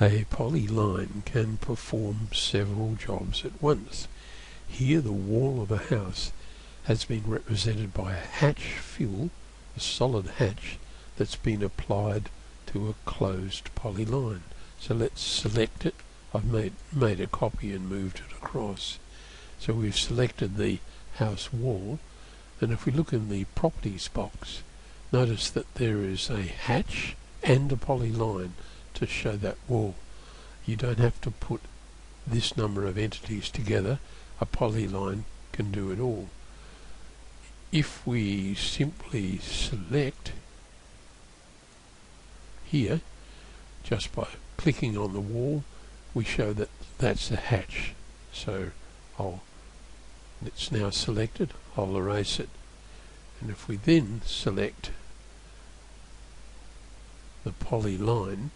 A polyline can perform several jobs at once. Here the wall of a house has been represented by a hatch fill, a solid hatch that's been applied to a closed polyline. So let's select it. I've made a copy and moved it across. So we've selected the house wall, and if we look in the properties box, notice that there is a hatch and a polyline to show that wall. You don't have to put this number of entities together. A polyline can do it all. If we simply select here, just by clicking on the wall, we show that that's a hatch. So it's now selected. I'll erase it. And if we then select the polyline,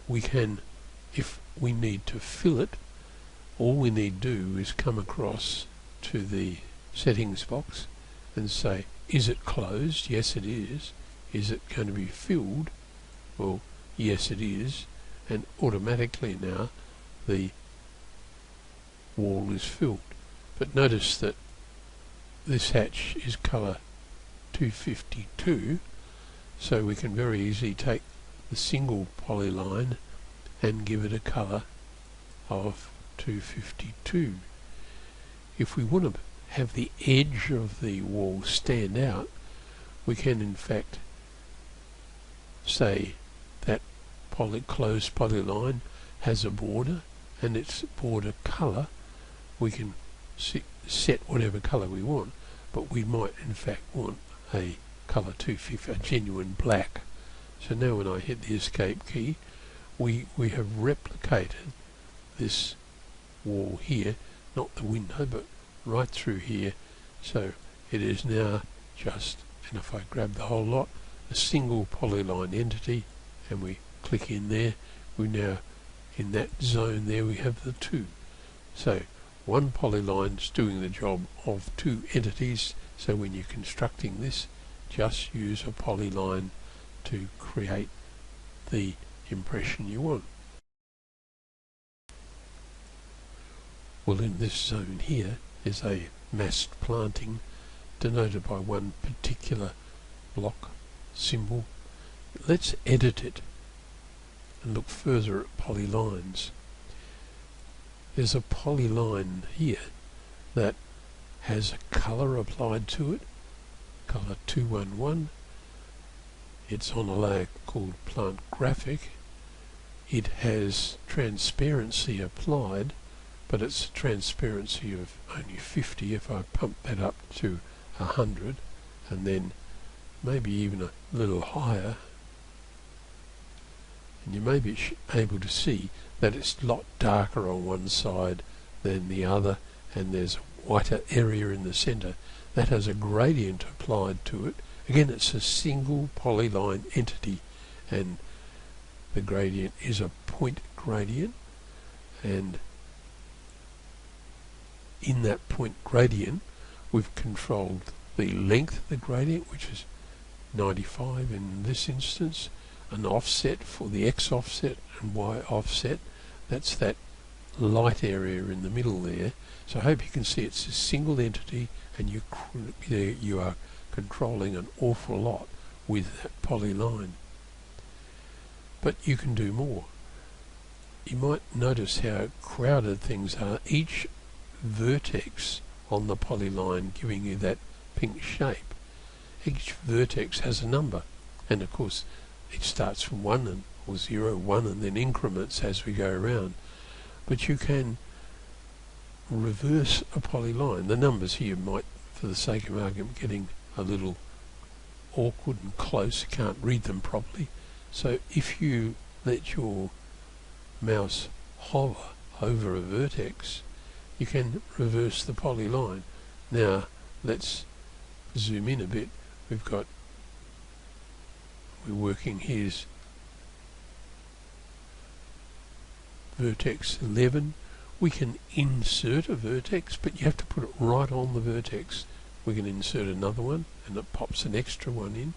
we can, if we need to fill it, all we need to do is come across to the settings box and say, is it closed? Yes, it is. Is it going to be filled? Well, yes, it is. And automatically now the wall is filled. But notice that this hatch is colour 252, so we can very easily take the single polyline and give it a colour of 252. If we want to have the edge of the wall stand out, we can in fact say that closed polyline has a border, and its border colour we can set whatever colour we want, but we might in fact want a colour 250, a genuine black. So now when I hit the escape key, we have replicated this wall here, not the window, but right through here. So it is now just, and if I grab the whole lot, a single polyline entity, and we click in there, we now, in that zone there, we have the two. So one polyline is doing the job of two entities, so when you're constructing this, just use a polyline to create the impression you want. Well, in this zone here is a massed planting denoted by one particular block symbol. Let's edit it and look further at polylines. There's a polyline here that has a colour applied to it, colour 211. It's on a layer called Plant Graphic. It has transparency applied, but it's a transparency of only 50. If I pump that up to 100, and then maybe even a little higher, and you may be able to see that it's a lot darker on one side than the other, and there's a whiter area in the centre. That has a gradient applied to it. Again, it's a single polyline entity, and the gradient is a point gradient, and in that point gradient we've controlled the length of the gradient, which is 95 in this instance, an offset for the X offset and Y offset. That's that light area in the middle there. So I hope you can see it's a single entity, and you are controlling an awful lot with that polyline. But you can do more. You might notice how crowded things are. Each vertex on the polyline giving you that pink shape, each vertex has a number, and of course it starts from 1 or 0, 1, and then increments as we go around. But you can reverse a polyline. The numbers here might, for the sake of argument, getting a little awkward and close, you can't read them properly. So if you let your mouse hover over a vertex, you can reverse the polyline. Now let's zoom in a bit. We're working here's vertex 11. We can insert a vertex, but you have to put it right on the vertex. We can insert another one and it pops an extra one in,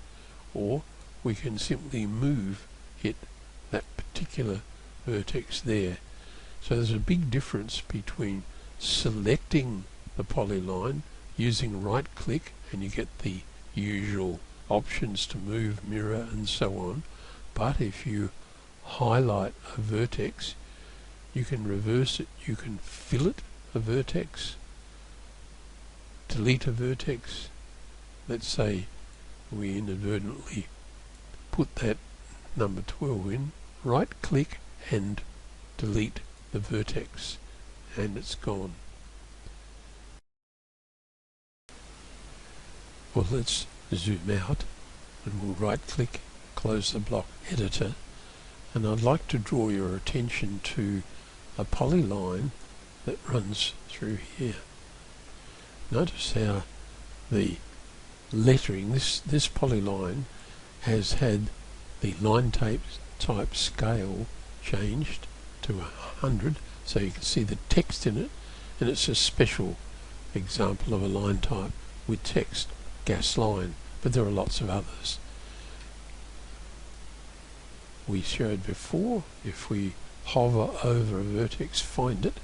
or we can simply move it that particular particular vertex there. So there's a big difference between selecting the polyline, using right click, and you get the usual options to move, mirror and so on. But if you highlight a vertex, you can reverse it, you can fillet a vertex, delete a vertex. Let's say we inadvertently put that number 12 in, right click and delete the vertex, and it's gone. Well, let's zoom out and we'll right click, close the block editor, and I'd like to draw your attention to a polyline that runs through here. Notice how the lettering, this polyline has had the line type scale changed to 100, so you can see the text in it, and it's a special example of a line type with text, gas line, but there are lots of others. We showed before, if we hover over a vertex, find it,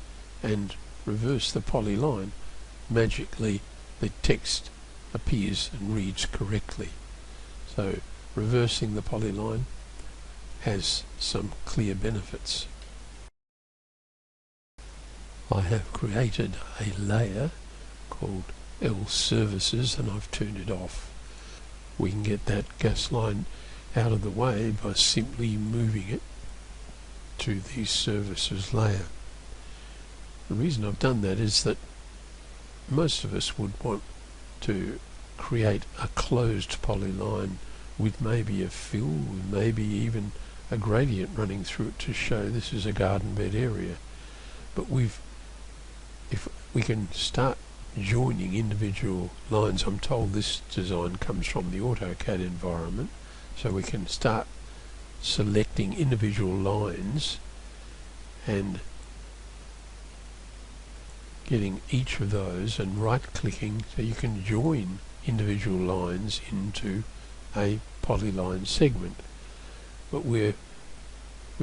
and reverse the polyline, magically the text appears and reads correctly. So reversing the polyline has some clear benefits. I have created a layer called L services and I've turned it off. We can get that gas line out of the way by simply moving it to the services layer. The reason I've done that is that most of us would want to create a closed polyline with maybe a fill, with maybe even a gradient running through it to show this is a garden bed area. But if we can start joining individual lines, I'm told this design comes from the AutoCAD environment, so we can start selecting individual lines and getting each of those and right clicking so you can join individual lines into a polyline segment. But we've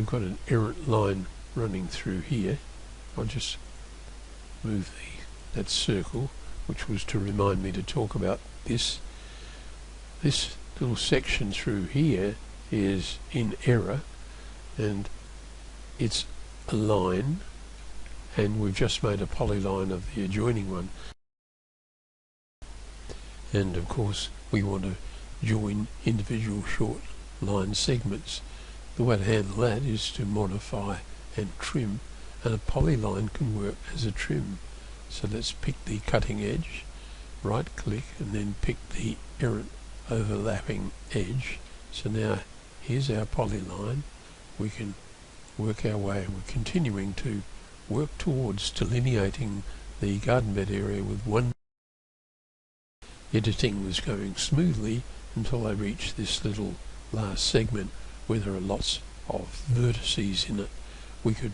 got an errant line running through here. I'll just move that circle, which was to remind me to talk about this. This little section through here is in error, and it's a line, and we've just made a polyline of the adjoining one. And of course we want to join individual short line segments. The way to handle that is to modify and trim, and a polyline can work as a trim. So let's pick the cutting edge, right click, and then pick the errant overlapping edge. So now here's our polyline. We can work our way, and we're continuing to work towards delineating the garden bed area with one. Editing was going smoothly until I reached this little last segment where there are lots of vertices in it. We could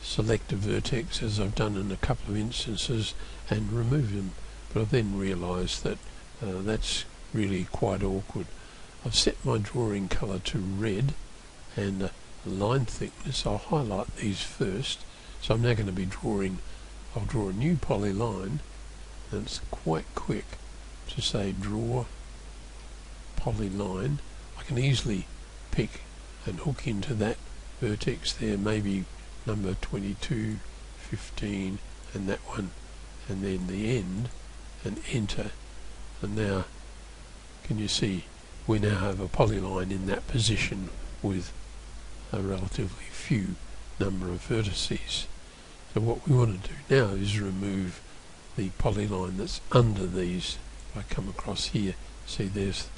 select a vertex, as I've done in a couple of instances, and remove them, but I've then realised that that's really quite awkward. I've set my drawing colour to red and line thickness. I'll highlight these first. So I'm now going to be I'll draw a new polyline, and it's quite quick to say draw polyline. I can easily pick and hook into that vertex there, maybe number 22, 15, and that one, and then the end, and enter. And now, can you see, we now have a polyline in that position with a relatively few number of vertices. So what we want to do now is remove the polyline that's under these. If I come across here, see there's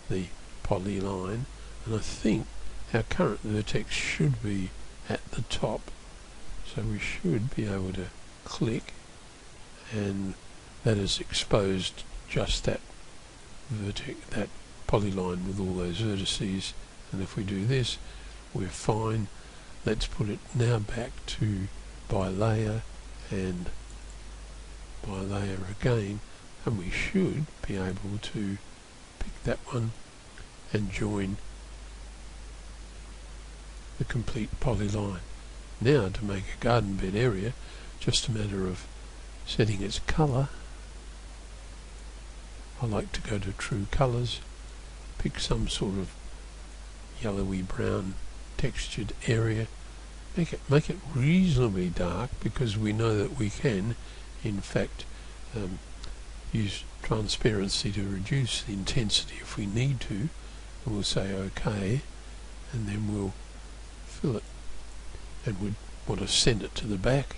the polyline, and I think our current vertex should be at the top. So we should be able to click, and that has exposed just that vertex, that polyline with all those vertices. And if we do this, we're fine. Let's put it now back to by layer and by layer again, and we should be able to pick that one and join the complete polyline. Now to make a garden bed area, just a matter of setting its colour. I like to go to true colours, pick some sort of yellowy brown textured area, make it reasonably dark, because we know that we can in fact use transparency to reduce the intensity if we need to, and we'll say OK, and then we'll fill it, and we'd want to send it to the back.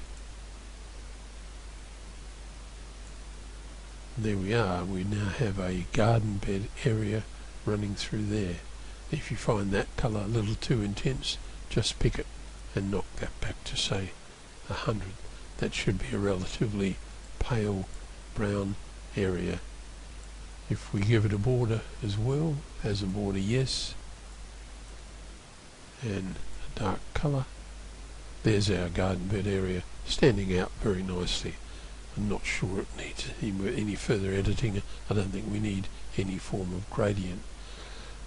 There we are, we now have a garden bed area running through there. If you find that colour a little too intense, just pick it and knock that back to say 100. That should be a relatively pale brown area. If we give it a border as well, as a border, yes, and a dark colour, there's our garden bed area standing out very nicely. I'm not sure it needs any further editing. I don't think we need any form of gradient.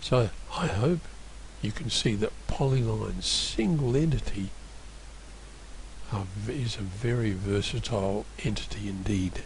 So I hope you can see that Polyline's single entity is a very versatile entity indeed.